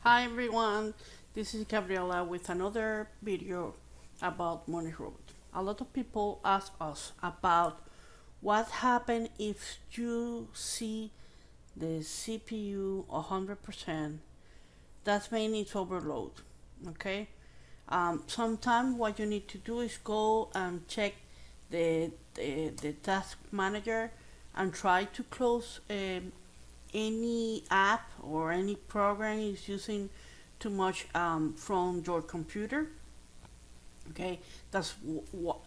Hi everyone, this is Gabriela with another video about Money Robot. A lot of people ask us about what happens if you see the CPU 100%. That means it's overload. Okay. Sometimes what you need to do is go and check the task manager and try to close any app or any program is using too much from your computer. Okay, that's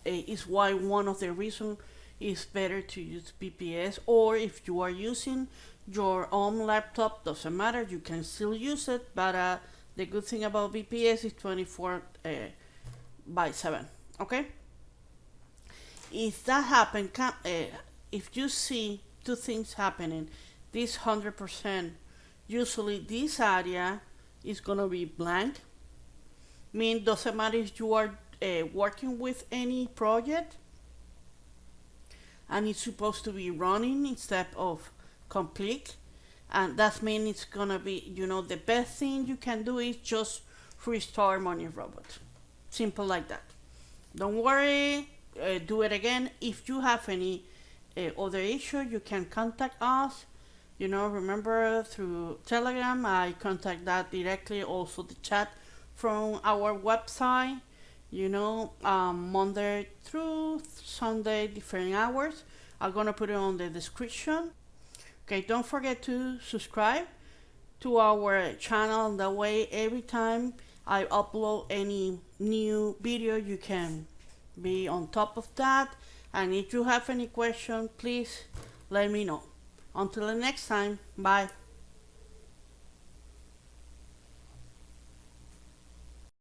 is why one of the reasons is better to use VPS, or if you are using your own laptop, doesn't matter, you can still use it, but the good thing about VPS is 24 by 7. Okay, if that happen, if you see two things happening, this 100%, usually this area is gonna be blank. Mean doesn't matter if you are working with any project and it's supposed to be running instead of complete, and that means it's gonna be, the best thing you can do is just restart Money Robot. Simple like that. Don't worry, do it again. If you have any other issue, you can contact us. Remember, through Telegram, I contact that directly, also the chat from our website. Monday through Sunday, different hours. I'm gonna put it on the description. Okay, don't forget to subscribe to our channel. That way, every time I upload any new video, you can be on top of that. And if you have any question, please let me know. Until the next time, bye.